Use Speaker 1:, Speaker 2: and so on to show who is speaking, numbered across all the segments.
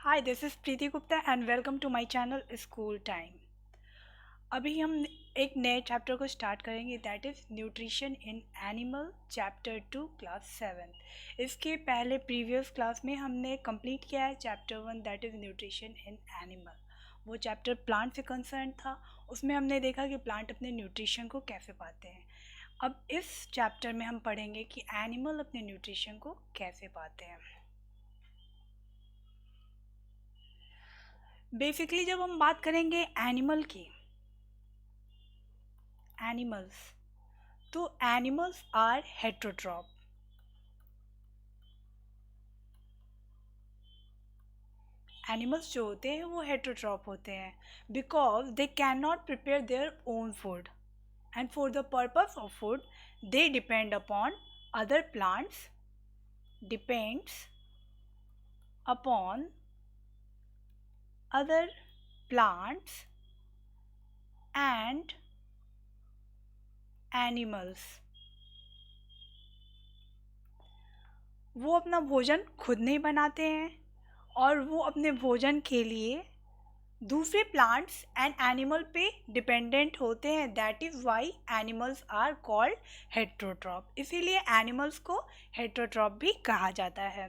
Speaker 1: Hi this is Preeti Gupta and welcome to my channel school time. अभी हम एक नए चैप्टर को स्टार्ट करेंगे that is nutrition in animal chapter 2 class 7। इसके पहले प्रीवियस क्लास में हमने कंप्लीट किया है chapter 1 that is nutrition in animal. वो चैप्टर प्लांट से कंसर्न था। उसमें हमने देखा कि प्लांट अपने न्यूट्रिशन को कैसे पाते हैं। अब इस चैप्टर में हम पढ़ेंगे कि एनिमल अपने न्यूट्रिशन को कैसे पाते हैं। बेसिकली जब हम बात करेंगे एनिमल की, एनिमल्स, तो एनिमल्स आर हेट्रोट्रॉप। एनिमल्स जो होते हैं वो हेट्रोट्रॉप होते हैं because they can not prepare their own food and for the purpose of food they depend upon other plants, depends upon other plants and animals. वो अपना भोजन खुद नहीं बनाते हैं और वो अपने भोजन के लिए दूसरे प्लांट्स एंड एनिमल पे डिपेंडेंट होते हैं। That is why animals are called heterotroph. इसीलिए एनिमल्स को हेट्रोट्रॉप भी कहा जाता है।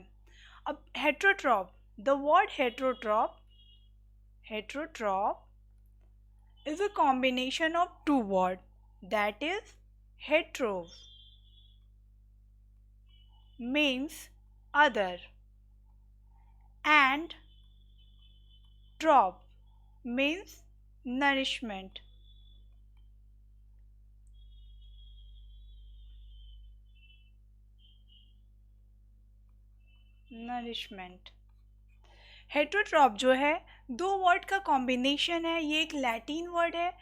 Speaker 1: अब heterotroph, the word heterotroph, heterotroph is a combination of two words that is hetero means other and trop means nourishment. Nourishment. Heterotroph जो है दो वर्ड का कॉम्बिनेशन है। ये एक लैटिन वर्ड है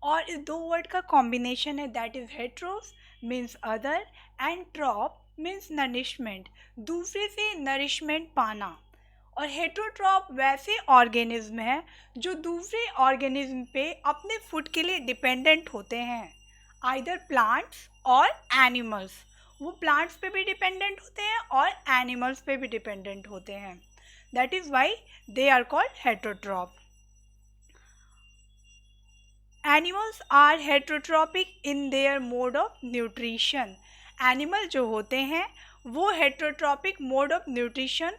Speaker 1: और इस दो वर्ड का कॉम्बिनेशन है that is heteros means other and troph means nourishment, दूसरे से नरिशमेंट पाना। और हेट्रोट्रॉप वैसे ऑर्गेनिज्म है जो दूसरे ऑर्गेनिज्म पे अपने फूड के लिए डिपेंडेंट होते हैं, आइदर प्लांट्स और एनिमल्स। वो प्लांट्स पे भी डिपेंडेंट होते हैं और एनिमल्स पे भी डिपेंडेंट होते हैं। That is why they are called heterotroph. Animals are heterotrophic in their mode of nutrition. Animal जो होते हैं वो हेट्रोट्रॉपिक मोड ऑफ न्यूट्रिशन,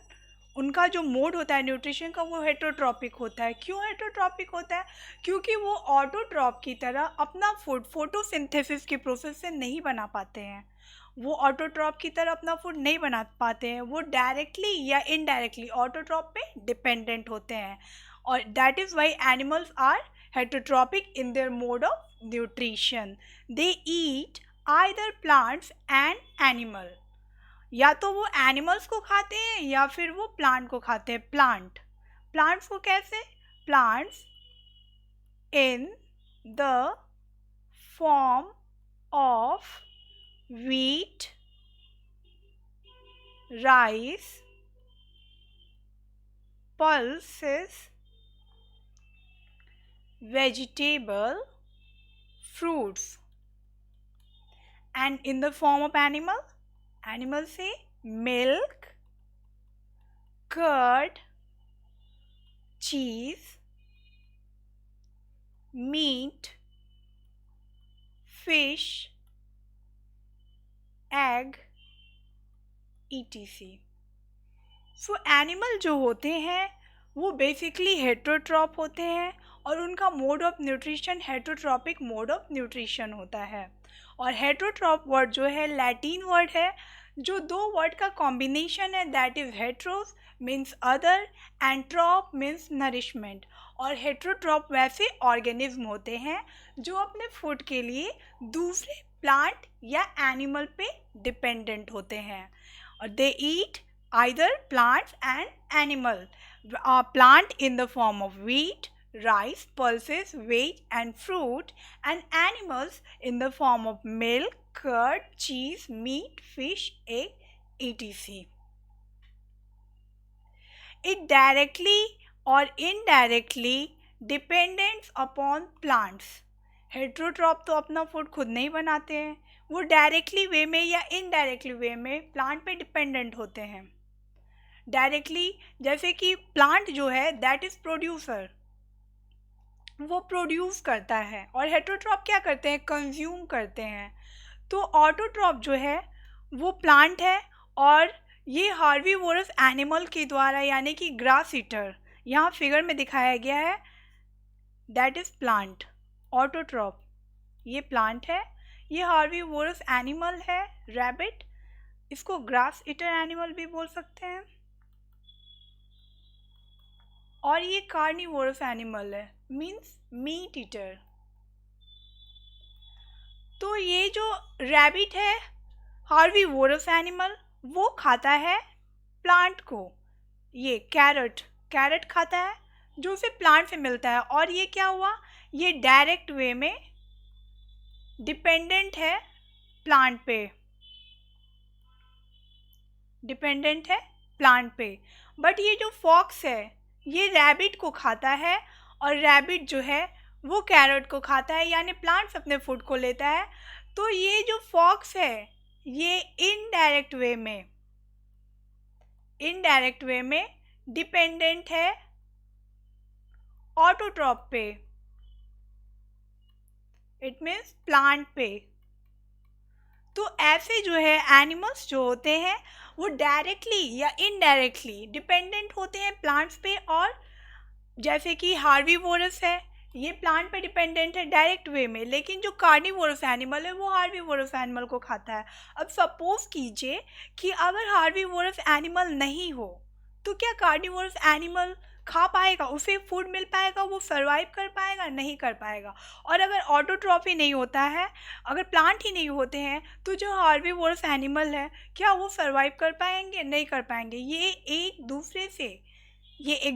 Speaker 1: उनका जो मोड होता है न्यूट्रिशन का वो हेट्रोट्रॉपिक होता है। क्यों हेट्रोट्रॉपिक होता है? क्योंकि वो ऑटोट्रॉप की तरह अपना फूड फोटोसिंथेसिस के प्रोसेस से नहीं बना पाते हैं। वो ऑटोट्रॉप की तरह अपना फूड नहीं बना पाते हैं। वो डायरेक्टली या इनडायरेक्टली ऑटोट्रॉप पे डिपेंडेंट होते हैं और that is why animals are heterotrophic in their mode of nutrition. They eat either plants and animal, या तो वो एनिमल्स को खाते हैं या फिर वो प्लांट को खाते हैं। प्लांट्स को कैसे? Plants in the form of wheat, rice, pulses, vegetable, fruits, and in the form of animal, animals say milk, curd, cheese, meat, fish, egg, etc. So animal जो होते हैं वो बेसिकली हेट्रोट्रॉप होते हैं और उनका mode of nutrition heterotrophic mode of nutrition होता है। और हेट्रोट्रॉप वर्ड जो है लैटिन वर्ड है जो दो वर्ड का कॉम्बिनेशन है that is heteros means other and troph means nourishment. और हेट्रोट्रॉप वैसे ऑर्गेनिज्म होते हैं जो अपने फूड के लिए दूसरे प्लांट या एनिमल पे डिपेंडेंट होते हैं और दे ईट either plants and animal. Plant in the form of wheat, rice, pulses, wheat and fruit, and animals in the form of milk, curd, cheese, meat, fish, egg, etc. It directly or indirectly depends upon plants. Heterotroph तो अपना food खुद नहीं बनाते हैं, वो directly वे में या indirectly way में प्लांट पे डिपेंडेंट होते हैं। डायरेक्टली, जैसे कि प्लांट जो है दैट इज़ प्रोड्यूसर, वो प्रोड्यूस करता है, और हेटरोट्रॉप क्या करते हैं, कंज्यूम करते हैं। तो ऑटोट्रॉप जो है वो प्लांट है, और ये हार्बीवोरस एनिमल के द्वारा, यानी कि ग्रास ईटर, यहाँ फिगर में दिखाया गया है, दैट इज़ प्लांट। ऑटोट्रॉप ये प्लांट है, ये हार्बीवोरस एनिमल है रैबिट, इसको ग्रास ईटर एनिमल भी बोल सकते हैं, और ये कार्निवोरस एनिमल है, मीन्स मीट ईटर। तो ये जो रैबिट है हार्बीवोरस एनिमल, वो खाता है प्लांट को, ये कैरेट, कैरेट खाता है जो उसे प्लांट से मिलता है, और ये क्या हुआ, ये डायरेक्ट वे में डिपेंडेंट है प्लांट पे, डिपेंडेंट है प्लांट पे। बट ये जो फॉक्स है ये रैबिट को खाता है, और रैबिट जो है वो कैरेट को खाता है, यानी प्लांट्स अपने फूड को लेता है। तो ये जो फॉक्स है ये इनडायरेक्ट वे में डिपेंडेंट है ऑटोट्रॉप पे, इट मीन्स प्लांट पे। तो ऐसे जो है एनिमल्स जो होते हैं वो डायरेक्टली या इनडायरेक्टली डिपेंडेंट होते हैं प्लांट्स पे, और जैसे कि हार्बीवोरस है ये प्लांट पे डिपेंडेंट है डायरेक्ट वे में, लेकिन जो कार्निवोरस एनिमल है वो हार्बीवोरस एनिमल को खाता है। अब सपोज कीजिए कि अगर हार्बीवोरस एनिमल नहीं हो तो क्या कार्निवोरस एनिमल खा पाएगा, उसे फूड मिल पाएगा, वो सर्वाइव कर पाएगा, नहीं कर पाएगा। और अगर ऑटोट्रॉफी नहीं होता है, अगर प्लांट ही नहीं होते हैं, तो जो हार्बीवोरस एनिमल है क्या वो सर्वाइव कर पाएंगे, नहीं कर पाएंगे। ये एक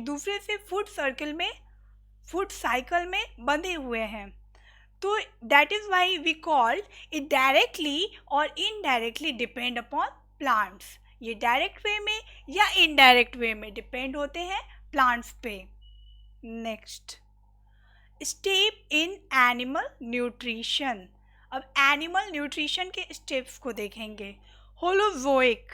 Speaker 1: दूसरे से फूड सर्कल में, फूड साइकिल में बंधे हुए हैं। तो that is why we call it directly और इनडायरेक्टली डिपेंड अपॉन प्लांट्स। ये डायरेक्ट वे में या इनडायरेक्ट वे में डिपेंड होते हैं प्लांट्स पे। Next, step in animal nutrition. अब एनिमल न्यूट्रिशन के स्टेप्स को देखेंगे। Holozoic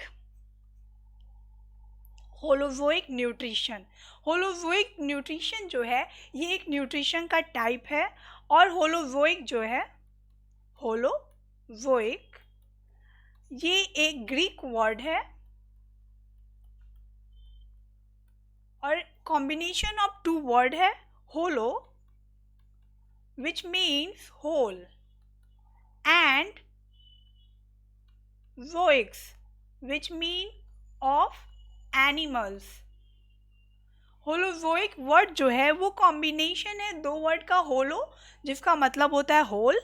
Speaker 1: nutrition. होलोजोइक न्यूट्रिशन जो है ये एक न्यूट्रिशन का टाइप है, और होलोजोइक जो है, होलोजोइक ये एक ग्रीक वर्ड है, और कॉम्बिनेशन ऑफ टू वर्ड है, holo which means whole and zoics which mean of animals। Holozoic word जो है वो कॉम्बिनेशन है दो वर्ड का, होलो जिसका मतलब होता है whole,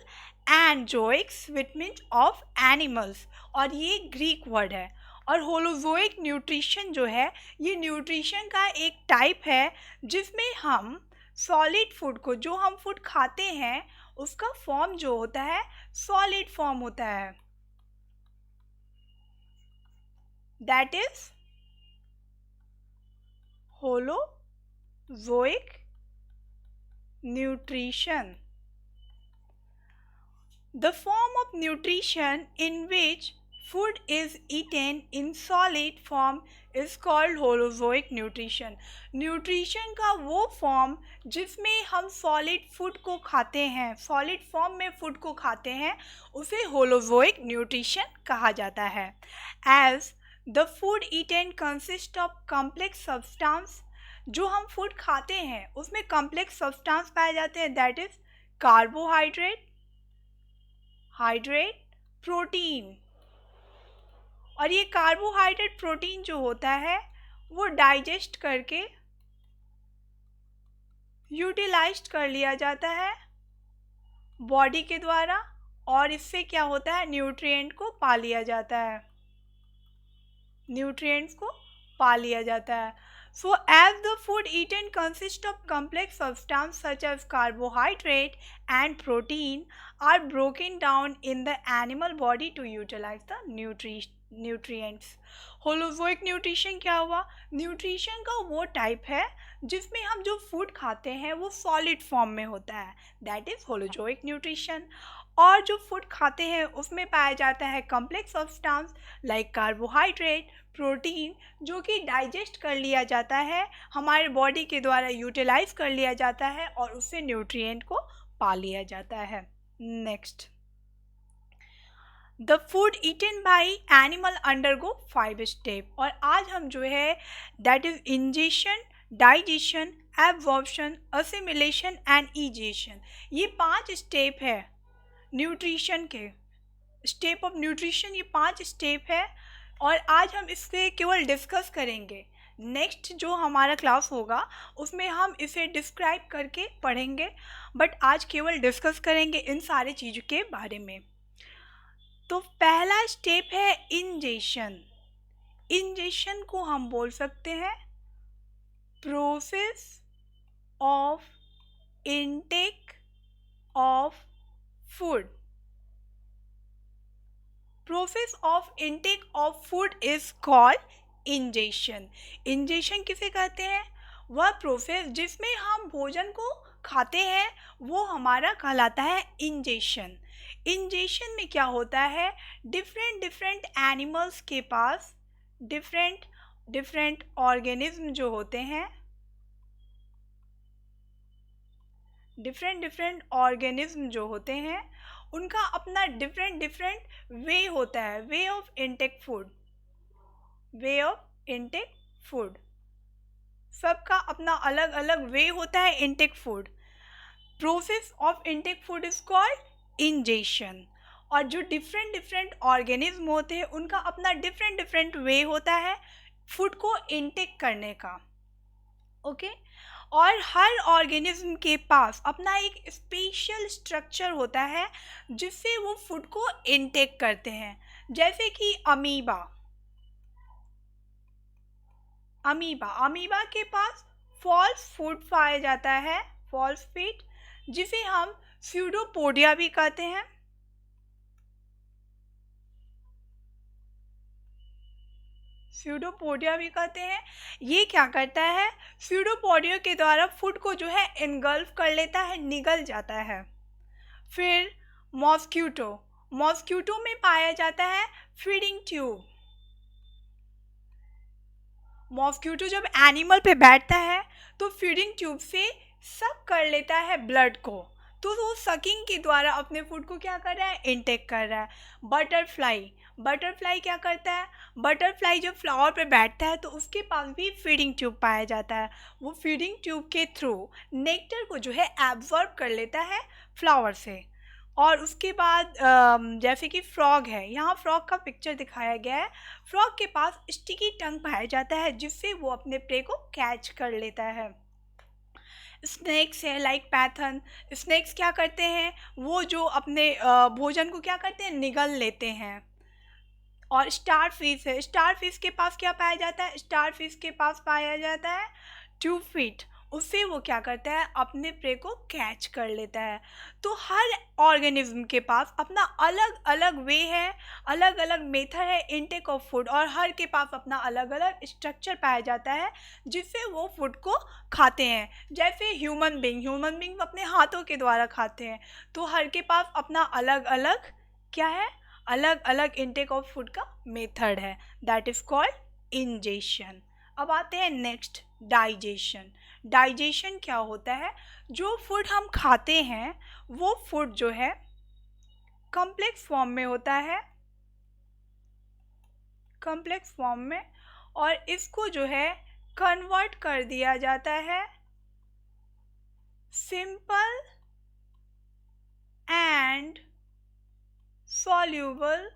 Speaker 1: and zoics which means of animals, और ये ग्रीक वर्ड है। और होलोजोइक न्यूट्रिशन जो है ये न्यूट्रिशन का एक टाइप है जिसमें हम सॉलिड फूड को, जो हम फूड खाते हैं उसका फॉर्म जो होता है सॉलिड फॉर्म होता है, that is holozoic nutrition। The form of nutrition in which food is eaten in solid form is called holozoic nutrition। Nutrition का वो फॉर्म जिसमें हम सॉलिड फूड को खाते हैं, सॉलिड फॉर्म में फूड को खाते हैं, उसे होलोजोइक न्यूट्रिशन कहा जाता है। As the food eaten consist of complex substance, जो हम फूड खाते हैं उसमें कॉम्प्लेक्स सब्सटेंस पाए जाते हैं, दैट इज कार्बोहाइड्रेट, प्रोटीन। और ये कार्बोहाइड्रेट प्रोटीन जो होता है वो डाइजेस्ट करके यूटिलाइज्ड कर लिया जाता है बॉडी के द्वारा, और इससे क्या होता है, न्यूट्रिएंट को पा लिया जाता है, न्यूट्रिएंट्स को पा लिया जाता है। So as the food eaten consists of complex substances such as carbohydrate and protein are broken down in the animal body to utilize the nutrients। Holozoic nutrition क्या हुआ, न्यूट्रिशन का वो टाइप है जिसमें हम जो फूड खाते हैं वो सॉलिड फॉर्म में होता है, दैट इज होलोजोइक न्यूट्रिशन। और जो फूड खाते हैं उसमें पाया जाता है complex substance like carbohydrate, protein जो कि डाइजेस्ट कर लिया जाता है, हमारे बॉडी के द्वारा यूटिलाइज कर लिया जाता है और उससे न्यूट्रिएंट को पा लिया जाता है। Next, the food eaten by animal undergo 5 step. और आज हम जो है that is ingestion, digestion, absorption, assimilation and egestion, ये 5 स्टेप है न्यूट्रिशन के। स्टेप ऑफ न्यूट्रिशन ये 5 स्टेप है और आज हम इससे केवल डिस्कस करेंगे। नेक्स्ट जो हमारा क्लास होगा उसमें हम इसे डिस्क्राइब करके पढ़ेंगे, बट आज केवल डिस्कस करेंगे इन सारी चीज़ों के बारे में। तो पहला स्टेप है इंजेशन। इंजेशन को हम बोल सकते हैं process of intake of food. Process of intake of food is called ingestion. Ingestion किसे कहते हैं? वह प्रोसेस जिसमें हम भोजन को खाते हैं वो हमारा कहलाता है इंजेशन। इंजेशन में क्या होता है, डिफरेंट एनिमल्स के पास डिफरेंट ऑर्गेनिज्म जो होते हैं, डिफरेंट ऑर्गेनिज्म जो होते हैं उनका अपना डिफरेंट वे होता है, way of intake food. Way of intake food, सबका अपना अलग अलग वे होता है intake food. Process of intake food is called ingestion. और जो डिफरेंट ऑर्गेनिज्म होते हैं उनका अपना डिफरेंट वे होता है फूड को इनटेक करने का। ओके और हर ऑर्गेनिज्म के पास अपना एक स्पेशल स्ट्रक्चर होता है जिससे वो फूड को इनटेक करते हैं। जैसे कि अमीबा के पास फॉल्स फूड पाया जाता है, फॉल्स फीड, जिसे हम स्यूडोपोडिया भी कहते हैं। स्यूडोपोडिया भी कहते हैं। ये क्या करता है, स्यूडोपोडिया के द्वारा फूड को जो है इनगल्फ कर लेता है, निगल जाता है। फिर मॉस्क्यूटो में पाया जाता है फीडिंग ट्यूब। मॉस्क्यूटो जब एनिमल पे बैठता है तो फीडिंग ट्यूब से सक कर लेता है ब्लड को, तो वो सकिंग के द्वारा अपने फूड को क्या कर रहा है, इनटेक कर रहा है। बटरफ्लाई क्या करता है, बटरफ्लाई जब फ्लावर पे बैठता है तो उसके पास भी फीडिंग ट्यूब पाया जाता है। वो फीडिंग ट्यूब के थ्रू नेक्टर को जो है एब्जॉर्ब कर लेता है फ्लावर से। और उसके बाद जैसे कि फ्रॉग है, यहाँ फ्रॉग का पिक्चर दिखाया गया है। फ्रॉग के पास स्टिकी टंग पाया जाता है जिससे वो अपने प्रे को कैच कर लेता है। स्नेक्स है लाइक पैथन, स्नेक्स क्या करते हैं, वो जो अपने भोजन को क्या करते हैं, निगल लेते हैं। और स्टार फिश है, स्टार फिश के पास क्या पाया जाता है, स्टार फिश के पास पाया जाता है 2 फीट, उससे वो क्या करता है, अपने प्रे को कैच कर लेता है। तो हर ऑर्गेनिज्म के पास अपना अलग अलग वे है, अलग अलग मेथड है इनटेक ऑफ फूड, और हर के पास अपना अलग अलग स्ट्रक्चर पाया जाता है जिससे वो फूड को खाते हैं। जैसे ह्यूमन बींग अपने हाथों के द्वारा खाते हैं, तो हर के पास अपना अलग अलग क्या है, अलग अलग इनटेक ऑफ फूड का मेथड है, दैट इज कॉल्ड इंजेशन। अब आते हैं नेक्स्ट, डाइजेशन। डाइजेशन क्या होता है, जो फूड हम खाते हैं वो फूड जो है कॉम्प्लेक्स फॉर्म में होता है, कॉम्प्लेक्स फॉर्म में, और इसको जो है कन्वर्ट कर दिया जाता है सिंपल एंड सॉल्यूबल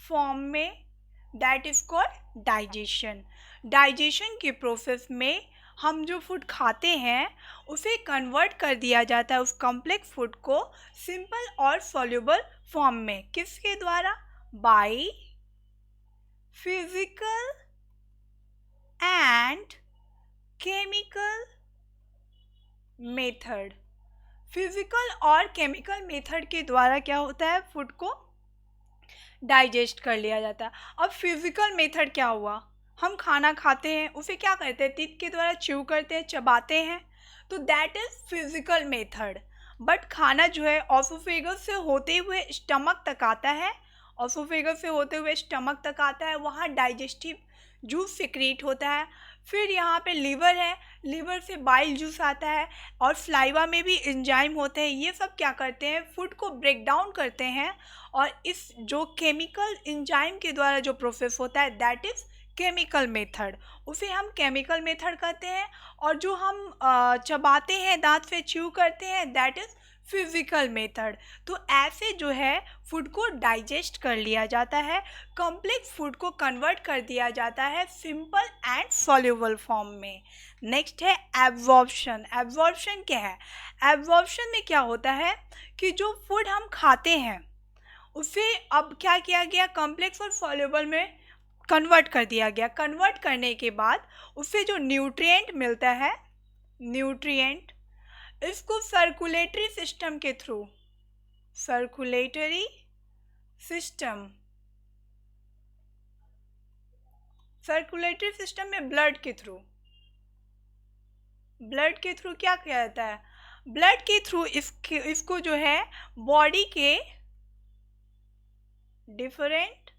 Speaker 1: फॉर्म में, that is called digestion. Digestion के प्रोसेस में हम जो फूड खाते हैं उसे कन्वर्ट कर दिया जाता है, उस कॉम्प्लेक्स फूड को सिंपल और सॉल्यूबल फॉर्म में। किसके द्वारा, by physical and chemical method. Physical और केमिकल मेथड के द्वारा क्या होता है, फूड को डाइजेस्ट कर लिया जाता है। अब फिजिकल मेथड क्या हुआ, हम खाना खाते हैं उसे क्या करते हैं, टीथ के द्वारा च्यू करते हैं, चबाते हैं, तो that is physical method. But खाना जो है ऑसोफेगस से होते हुए स्टमक तक आता है, ऑसोफेगस से होते हुए स्टमक तक आता है, वहाँ डाइजेस्टिव जूस सिक्रीट होता है। फिर यहाँ पे लीवर है, लीवर से बाइल जूस आता है, और स्लाइवा में भी एंजाइम होते हैं। ये सब क्या करते हैं, फूड को ब्रेक डाउन करते हैं, और इस जो केमिकल एंजाइम के द्वारा जो प्रोसेस होता है दैट इज़ केमिकल मेथड, उसे हम केमिकल मेथड कहते हैं। और जो हम चबाते हैं, दांत से च्यू करते हैं, दैट इज़ फिजिकल मेथड। तो ऐसे जो है फूड को डाइजेस्ट कर लिया जाता है, कॉम्प्लेक्स फूड को कन्वर्ट कर दिया जाता है सिंपल एंड सॉल्युबल फॉर्म में। नेक्स्ट है एब्जॉर्प्शन। एब्जॉर्प्शन क्या है, एब्जॉर्प्शन में क्या होता है कि जो फूड हम खाते हैं उसे अब क्या किया गया, कॉम्प्लेक्स और सॉल्युबल में कन्वर्ट कर दिया गया। कन्वर्ट करने के बाद उससे जो न्यूट्रिएंट मिलता है, न्यूट्रिएंट, इसको सर्कुलेटरी सिस्टम के through, circulatory system, circulatory system में ब्लड के थ्रू, ब्लड के थ्रू क्या किया जाता है, ब्लड के थ्रू इसको जो है बॉडी के डिफरेंट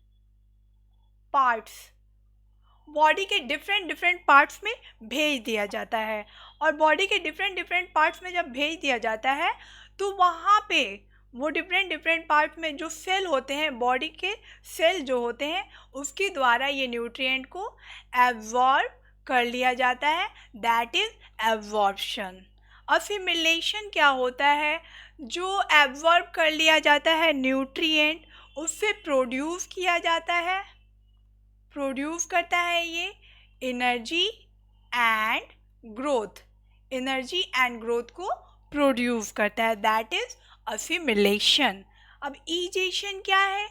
Speaker 1: पार्ट्स, बॉडी के डिफरेंट डिफरेंट पार्ट्स में भेज दिया जाता है। और बॉडी के डिफरेंट डिफरेंट पार्ट्स में जब भेज दिया जाता है तो वहाँ पे वो डिफरेंट डिफरेंट पार्ट्स में जो सेल होते हैं, बॉडी के सेल जो होते हैं, उसके द्वारा ये न्यूट्रिएंट को एब्जॉर्ब कर लिया जाता है, दैट इज एब्जॉर्प्शन। असिमिलेशन क्या होता है, जो एब्जॉर्ब कर लिया जाता है न्यूट्रिएंट, उससे प्रोड्यूस किया जाता है, प्रोड्यूस करता है ये energy and growth, energy and growth को प्रोड्यूस करता है, दैट इज असिमिलेशन। अब ईजेशन क्या है,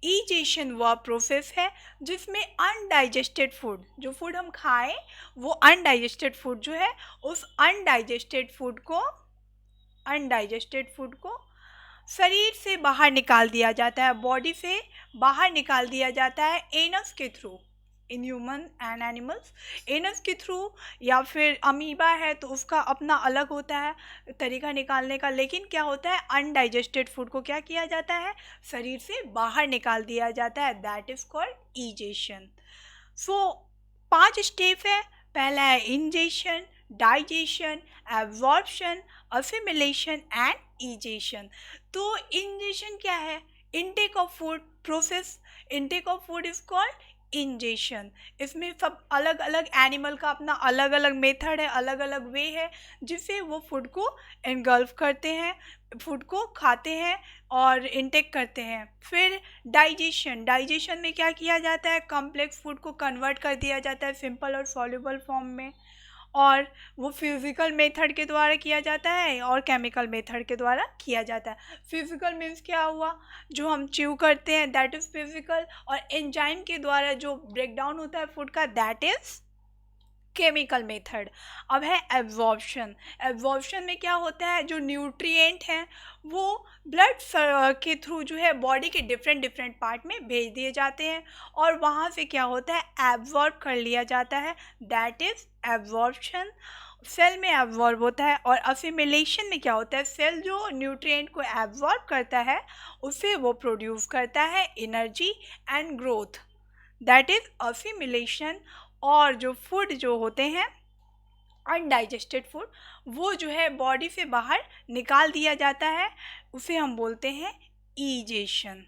Speaker 1: ईजेशन वह प्रोसेस है जिसमें अनडाइजेस्टेड फूड, जो फूड हम खाएं वो अनडाइजेस्टेड फूड जो है, उस अनडाइजेस्टेड फूड को शरीर से बाहर निकाल दिया जाता है, बॉडी से बाहर निकाल दिया जाता है एनस के through, in human and animals anus के थ्रू, या फिर अमीबा है तो उसका अपना अलग होता है तरीका निकालने का। लेकिन क्या होता है, अनडाइजेस्टेड फूड को क्या किया जाता है, शरीर से बाहर निकाल दिया जाता है, that is called ईजेशन। So 5 step है, पहला है ingestion, digestion, absorption, assimilation and ईजेशन। तो इंजेशन क्या है, intake of food process, intake of food is called ingestion. इसमें सब अलग अलग एनिमल का अपना अलग अलग मेथड है, अलग अलग वे है जिससे वो फूड को एनगल्फ करते हैं, फूड को खाते हैं और इनटेक करते हैं। फिर डाइजेशन, डाइजेशन में क्या किया जाता है, कॉम्प्लेक्स फूड को कन्वर्ट कर दिया जाता है सिंपल और सॉल्युबल फॉर्म में, और वो फिज़िकल मेथड के द्वारा किया जाता है और केमिकल मेथड के द्वारा किया जाता है। फिज़िकल मीन्स क्या हुआ, जो हम च्यू करते हैं दैट इज़ फिज़िकल, और एंजाइम के द्वारा जो ब्रेक डाउन होता है फूड का दैट इज़ केमिकल मेथड। अब है एब्जॉर्प्शन। एब्जॉर्प्शन में क्या होता है, जो न्यूट्रिएंट हैं वो ब्लड के थ्रू जो है बॉडी के डिफरेंट डिफरेंट पार्ट में भेज दिए जाते हैं, और वहाँ से क्या होता है, एब्जॉर्ब कर लिया जाता है, दैट इज़ एब्जॉर्प्शन। सेल में एब्जॉर्ब होता है। और असिमिलेशन में क्या होता है, सेल जो न्यूट्रिएंट को एब्जॉर्ब करता है उसे वो प्रोड्यूस करता है energy and growth, that is assimilation. और जो फूड जो होते हैं अनडाइजेस्टेड फूड, वो जो है बॉडी से बाहर निकाल दिया जाता है, उसे हम बोलते हैं ईजेशन।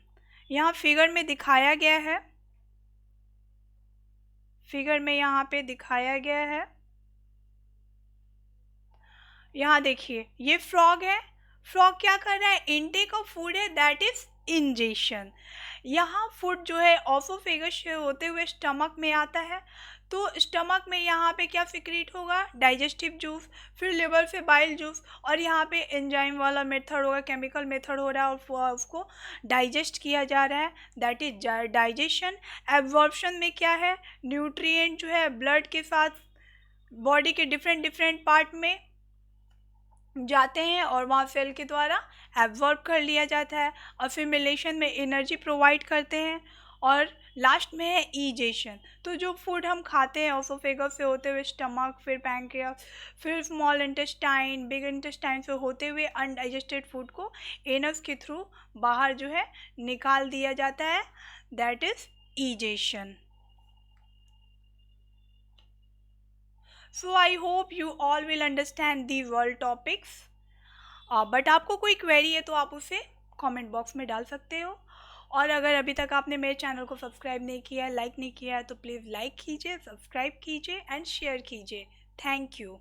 Speaker 1: यहाँ फिगर में दिखाया गया है, फिगर में यहाँ पे दिखाया गया है, यहाँ देखिए ये फ्रॉग है, फ्रॉग क्या कर रहा है, इनटेक ऑफ फूड है, दैट इज इंजेशन। यहाँ फूड जो है ऑसोफेगस से होते हुए स्टमक में आता है, तो स्टमक में यहाँ पे क्या सिक्रीट होगा, डाइजेस्टिव जूस, फिर लिवर से बाइल जूस, और यहाँ पे एंजाइम वाला मेथड होगा, केमिकल मेथड हो रहा है और उसको डाइजेस्ट किया जा रहा है, दैट इज डाइजेशन। एब्जॉर्प्शन में क्या है, न्यूट्रिएंट जो है ब्लड के साथ बॉडी के डिफरेंट डिफरेंट पार्ट में जाते हैं और वहाँ सेल के द्वारा एब्जॉर्ब कर लिया जाता है। असिमिलेशन में एनर्जी प्रोवाइड करते हैं, और लास्ट में है ईजेशन। तो जो फूड हम खाते हैं ऑसोफेगस से होते हुए स्टमक, फिर पैंक्रियास, फिर स्मॉल इंटेस्टाइन, बिग इंटेस्टाइन से होते हुए अनडाइजेस्टेड फूड को एनस के थ्रू बाहर जो है निकाल दिया जाता है, that is ईजेशन। So I hope you all will understand the world topics. But आपको कोई क्वेरी है तो आप उसे कमेंट बॉक्स में डाल सकते हो। और अगर अभी तक आपने मेरे चैनल को सब्सक्राइब नहीं किया है, लाइक नहीं किया है, तो प्लीज़ लाइक कीजिए, सब्सक्राइब कीजिए एंड शेयर कीजिए। Thank you.